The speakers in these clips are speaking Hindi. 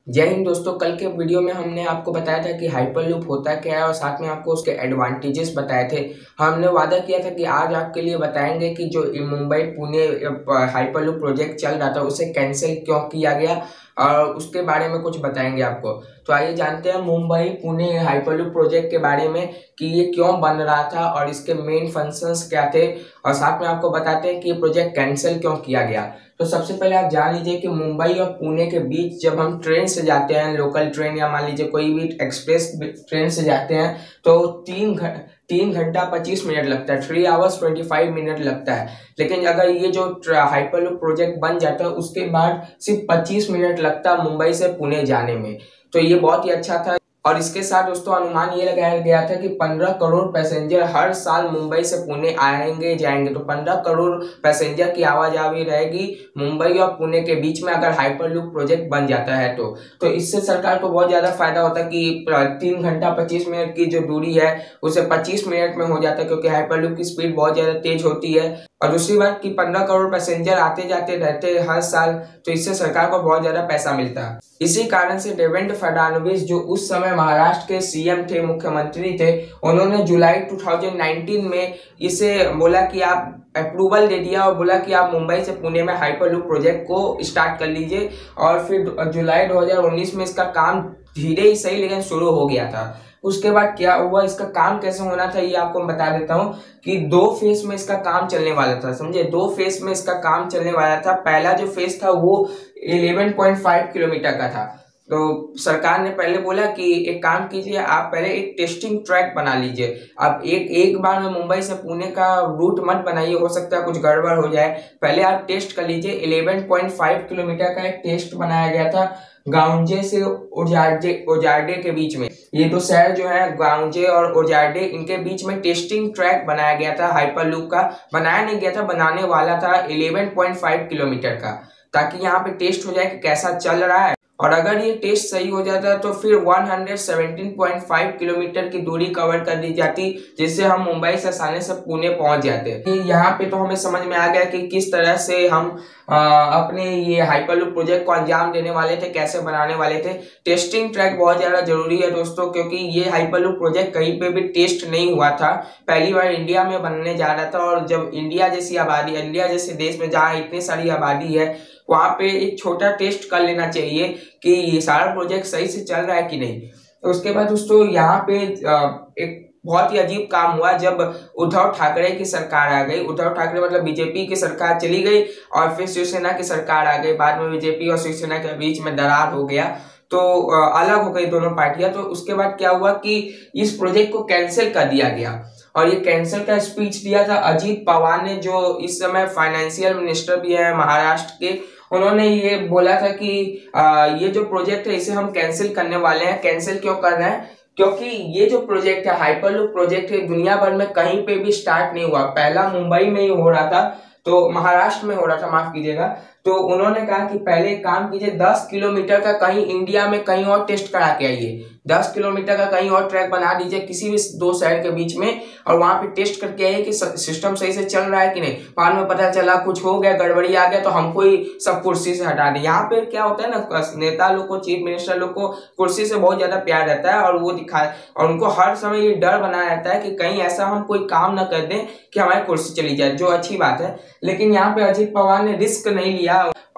जय हिंद दोस्तों। कल के वीडियो में हमने आपको बताया था कि हाइपरलूप होता क्या है और साथ में आपको उसके एडवांटेजेस बताए थे। हमने वादा किया था कि आज आपके लिए बताएंगे कि जो मुंबई पुणे हाइपरलूप प्रोजेक्ट चल रहा था उसे कैंसिल क्यों किया गया और उसके बारे में कुछ बताएंगे आपको। तो आइए जानते हैं मुंबई पुणे हाइपरलूप प्रोजेक्ट के बारे में कि ये क्यों बन रहा था और इसके मेन फंक्शंस क्या थे, और साथ में आपको बताते हैं कि ये प्रोजेक्ट कैंसिल क्यों किया गया। तो सबसे पहले आप जान लीजिए कि मुंबई और पुणे के बीच जब हम ट्रेन से जाते हैं, लोकल ट्रेन या मान लीजिए कोई भी एक्सप्रेस ट्रेन से जाते हैं, तो 3 घंटा 25 मिनट लगता है। 3 hours 25 minutes लगता है। लेकिन अगर ये जो हाइपरलूप प्रोजेक्ट बन जाता है उसके बाद सिर्फ 25 मिनट लगता है मुंबई से पुणे जाने में। तो ये बहुत ही अच्छा था। और इसके साथ दोस्तों अनुमान ये लगाया गया था कि 15 करोड़ पैसेंजर हर साल मुंबई से पुणे आएंगे जाएंगे। तो 15 करोड़ पैसेंजर की आवाजाही रहेगी मुंबई और पुणे के बीच में अगर हाइपरलूप प्रोजेक्ट बन जाता है तो इससे सरकार को बहुत ज्यादा फायदा होता है कि 3 घंटा 25 मिनट की जो दूरी है उसे 25 मिनट में हो जाता है, क्योंकि हाइपरलूप की स्पीड बहुत ज्यादा तेज होती है। और दूसरी बात कि 15 करोड़ पैसेंजर आते जाते रहते हर साल, तो इससे सरकार को बहुत ज्यादा पैसा मिलता है। इसी कारण से देवेंद्र फडणवीस जो उस समय महाराष्ट्र के सीएम थे, मुख्यमंत्री थे, उन्होंने जुलाई 2019 में इसे बोला कि आप अप्रूवल दे दिया और बोला कि आप मुंबई से पुणे में हाइपरलूप प्रोजेक्ट को स्टार्ट कर लीजिए। और फिर जुलाई 2019 में इसका काम धीरे ही सही लेकिन शुरू हो गया था। उसके बाद क्या हुआ, इसका काम कैसे होना था ये आपको बता देता हूँ कि 2 फेज में इसका काम चलने वाला था। समझे, 2 फेज में इसका काम चलने वाला था। पहला जो फेज था वो 11.5 किलोमीटर का था। तो सरकार ने पहले बोला कि एक काम कीजिए, आप पहले एक टेस्टिंग ट्रैक बना लीजिए। आप एक बार में मुंबई से पुणे का रूट मत बनाइए, हो सकता है कुछ गड़बड़ हो जाए। पहले आप टेस्ट कर लीजिए। 11.5 किलोमीटर का एक टेस्ट बनाया गया था गांजे से ओजार्डे के बीच में। ये दो शहर जो है गांजे और ओजार्डे, इनके बीच में टेस्टिंग ट्रैक बनाया गया था हाइपरलूप का। बनाया नहीं गया था, बनाने वाला था 11.5 किलोमीटर का, ताकि यहाँ पे टेस्ट हो जाए कि कैसा चल रहा है। और अगर ये टेस्ट सही हो जाता तो फिर 117.5 किलोमीटर की दूरी कवर कर दी जाती, जिससे हम मुंबई से आसानी से पुणे पहुंच जाते। यहाँ पे तो हमें समझ में आ गया कि किस तरह से हम अपने ये हाइपरलूप प्रोजेक्ट को अंजाम देने वाले थे, कैसे बनाने वाले थे। टेस्टिंग ट्रैक बहुत ज्यादा जरूरी है दोस्तों, क्योंकि ये हाइपरलूप प्रोजेक्ट कहीं पे भी टेस्ट नहीं हुआ था। पहली बार इंडिया में बनने जा रहा था, और जब इंडिया जैसे देश में जहाँ इतनी सारी आबादी है, वहां पे एक छोटा टेस्ट कर लेना चाहिए कि ये सारा प्रोजेक्ट सही से चल रहा है कि नहीं। तो उसके बाद दोस्तों यहाँ पे एक बहुत ही अजीब काम हुआ जब उद्धव ठाकरे की सरकार आ गई। उद्धव ठाकरे मतलब बीजेपी की सरकार चली गई और फिर शिवसेना की सरकार आ गई। बाद में बीजेपी और शिवसेना के बीच में दरार हो गया, तो अलग हो गई दोनों पार्टियां। तो उसके बाद क्या हुआ कि इस प्रोजेक्ट को कैंसिल कर दिया गया, और ये कैंसिल का स्पीच दिया था अजीत पवार ने, जो इस समय फाइनेंशियल मिनिस्टर भी है महाराष्ट्र के। उन्होंने ये बोला था कि ये जो प्रोजेक्ट है इसे हम कैंसिल करने वाले हैं। कैंसिल क्यों कर रहे हैं? क्योंकि ये जो प्रोजेक्ट है हाइपरलूप प्रोजेक्ट है, दुनिया भर में कहीं पे भी स्टार्ट नहीं हुआ। पहला मुंबई में ही हो रहा था, तो महाराष्ट्र में हो रहा था, माफ कीजिएगा। तो उन्होंने कहा कि पहले काम कीजिए, 10 किलोमीटर का कहीं इंडिया में कहीं और टेस्ट करा के आइए। 10 किलोमीटर का कहीं और ट्रैक बना दीजिए किसी भी 2 शहर के बीच में, और वहां पे टेस्ट करके आइए कि सिस्टम सही से चल रहा है कि नहीं। बाद में पता चला कुछ हो गया, गड़बड़ी आ गया, तो हमको ही सब कुर्सी से हटा दें। यहाँ पे क्या होता है ना, नेता लोग को, चीफ मिनिस्टर लोग को कुर्सी से बहुत ज्यादा प्यार रहता है, और वो और उनको हर समय ये डर बना रहता है कि कहीं ऐसा हम कोई काम ना कर दें कि हमारी कुर्सी चली जाए, जो अच्छी बात है। लेकिन यहाँ पे अजीत पवार ने रिस्क नहीं लिया।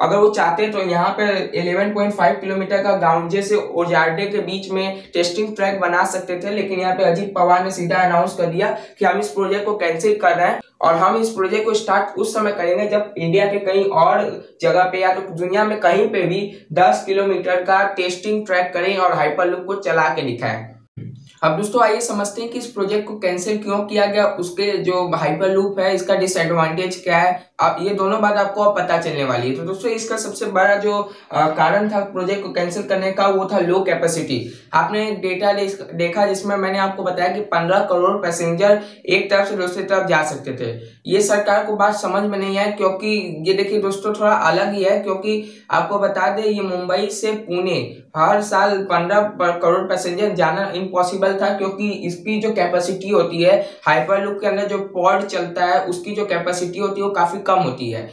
अगर वो चाहते तो यहाँ पे 11.5 किलोमीटर का गांजे से ओजार्डे के बीच में टेस्टिंग ट्रैक बना सकते थे, लेकिन यहाँ पे अजीत पवार ने सीधा अनाउंस कर दिया कि हम इस प्रोजेक्ट को कैंसिल कर रहे हैं, और हम इस प्रोजेक्ट को स्टार्ट उस समय करेंगे जब इंडिया के कहीं और जगह पे या तो दुनिया में कहीं पे भी 10 किलोमीटर का टेस्टिंग ट्रैक करें और हाइपरलूप को चला के दिखाएं। अब दोस्तों आइए समझते हैं कि इस प्रोजेक्ट को कैंसिल क्यों किया गया, उसके जो हाइपरलूप है इसका डिसएडवांटेज क्या है। अब ये दोनों बात आपको अब पता चलने वाली है। तो दोस्तों इसका सबसे बड़ा जो कारण था प्रोजेक्ट को कैंसिल करने का, वो था लो कैपेसिटी। आपने डेटा देखा जिसमें मैंने आपको बताया कि 15 करोड़ पैसेंजर एक तरफ से दूसरी तरफ जा सकते थे। ये सरकार को बात समझ में नहीं आई, क्योंकि ये देखिए दोस्तों थोड़ा अलग ही है। क्योंकि आपको बता दें ये मुंबई से पुणे हर साल 15 करोड़ पैसेंजर जाना इम्पॉसिबल था, क्योंकि इसकी जो कैपेसिटी होती है हाइपरलूप के अंदर जो पॉड चलता है उसकी जो कैपेसिटी होती है वो काफी कम होती है।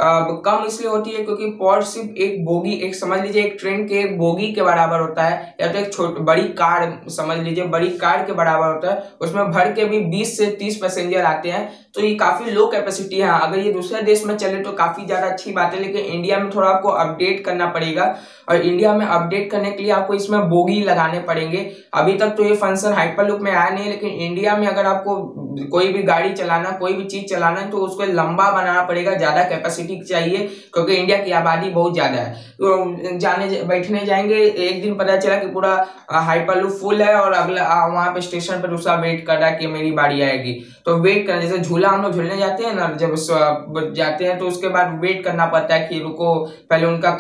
कम इसलिए होती है क्योंकि पॉड सिर्फ एक बोगी, एक समझ लीजिए एक ट्रेन के एक बोगी के बराबर होता है, या तो एक बड़ी कार समझ लीजिए बड़ी कार के बराबर होता है। उसमें भर के भी 20 से 30 पैसेंजर आते हैं, तो ये काफी लो कैपेसिटी है। अगर ये दूसरे देश में चले तो काफी ज्यादा अच्छी बात है, लेकिन इंडिया में थोड़ा आपको अपडेट करना पड़ेगा, और इंडिया में अपडेट करने के लिए आपको इसमें बोगी लगाने पड़ेंगे। अभी तक तो ये फंक्शन हाइपरलूप में आया नहीं, लेकिन इंडिया में अगर आपको कोई भी गाड़ी चलाना, कोई भी चीज चलाना है, तो उसको लंबा बनाना पड़ेगा, ज्यादा कैपेसिटी चाहिए, क्योंकि इंडिया की आबादी बहुत ज्यादा है। तो जाने बैठने जाएंगे, एक दिन पता चला कि पूरा हाइपरलूप फुल है और अगला वहां पे स्टेशन पर दूसरा वेट कर रहा है कि मेरी बारी आएगी। तो वेट करना, जैसे झूला हम लोग झूलने जाते हैं ना, जब जाते हैं तो उसके बाद वेट करना पड़ता है कि रुको पहले उनका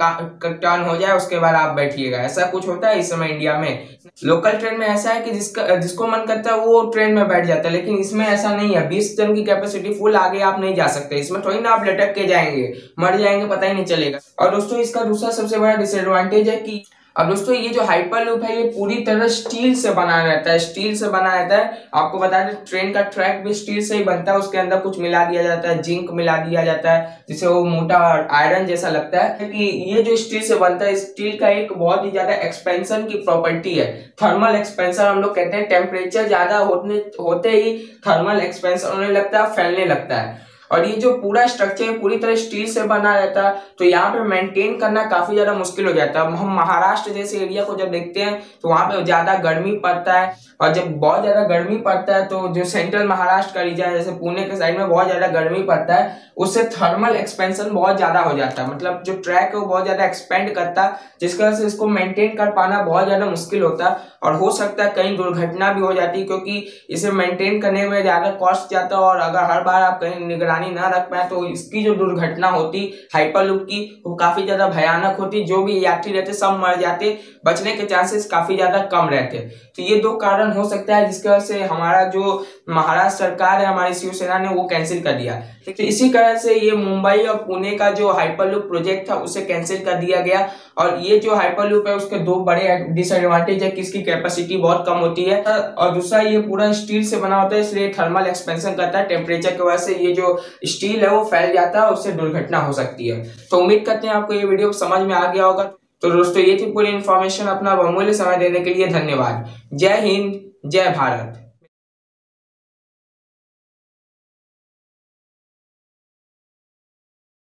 टर्न हो जाए, उसके बाद आप बैठिएगा। ऐसा कुछ होता है इस समय इंडिया में। लोकल ट्रेन में ऐसा है कि जिसको मन करता है वो ट्रेन में बैठ जाता है, लेकिन इसमें ऐसा नहीं है। 20 जन की कैपेसिटी फुल, आगे आप नहीं जा सकते। इसमें थोड़ी ना आप लटक के जाएंगे, मर जाएंगे, पता ही नहीं चलेगा। और दोस्तों इसका दूसरा सबसे बड़ा डिसएडवांटेज है कि अब दोस्तों ये जो हाइपरलूप है ये पूरी तरह स्टील से बना रहता है, स्टील से बना रहता है। आपको बता दें ट्रेन का ट्रैक भी स्टील से ही बनता है, उसके अंदर कुछ मिला दिया जाता है, जिंक मिला दिया जाता है, जिससे वो मोटा आयरन जैसा लगता है। कि ये जो स्टील से बनता है, स्टील का एक बहुत ही ज्यादा एक्सपेंशन की प्रॉपर्टी है, थर्मल एक्सपेंशन हम लोग कहते हैं। टेम्परेचर ज्यादा होते ही थर्मल एक्सपेंशन होने लगता है, फैलने लगता है। और ये जो पूरा स्ट्रक्चर पूरी तरह स्टील से बना रहता है, तो यहाँ पे मेंटेन करना काफी ज्यादा मुश्किल हो जाता है। हम महाराष्ट्र जैसे एरिया को जब देखते हैं तो वहां पे ज्यादा गर्मी पड़ता है, और जब बहुत ज्यादा गर्मी पड़ता है तो जो सेंट्रल महाराष्ट्र का रीजन है, जैसे पुणे के साइड में बहुत ज्यादा गर्मी पड़ता है, उससे थर्मल एक्सपेंशन बहुत ज्यादा हो जाता है। मतलब जो ट्रैक है वो बहुत ज्यादा एक्सपेंड करता है, जिसकी वजह से इसको मेंटेन कर पाना बहुत ज्यादा मुश्किल होता है, और हो सकता है कहीं दुर्घटना भी हो जाती है, क्योंकि इसे मेंटेन करने में ज्यादा कॉस्ट जाता है। और अगर हर बार आप कहीं निगरानी ना रख पाए तो इसकी जो दुर्घटना होती हाइपरलूप की, वो काफी ज्यादा भयानक होती। जो भी यात्री रहते सब मर जाते, बचने के चांसेस काफी ज्यादा कम रहते। तो ये दो कारण हो सकता है जिसकी वजह से हमारा जो महाराष्ट्र सरकार है, हमारी शिवसेना ने वो कैंसिल कर दिया। तो इसी तरह से ये मुंबई और पुणे का जो हाइपरलूप प्रोजेक्ट था उसे कैंसिल कर दिया गया। और ये जो हाइपरलूप है उसके दो बड़े डिसएडवांटेज है कि इसकी कैपेसिटी बहुत कम होती है, और दूसरा ये पूरा स्टील से बना होता है, इसलिए थर्मल एक्सपेंशन करता है। टेम्परेचर की वजह से ये जो स्टील है वो फैल जाता है, उससे दुर्घटना हो सकती है। तो उम्मीद करते हैं आपको ये वीडियो समझ में आ गया होगा। तो दोस्तों ये थी पूरी इन्फॉर्मेशन। अपना बहुमूल्य समय देने के लिए धन्यवाद। जय हिंद, जय भारत।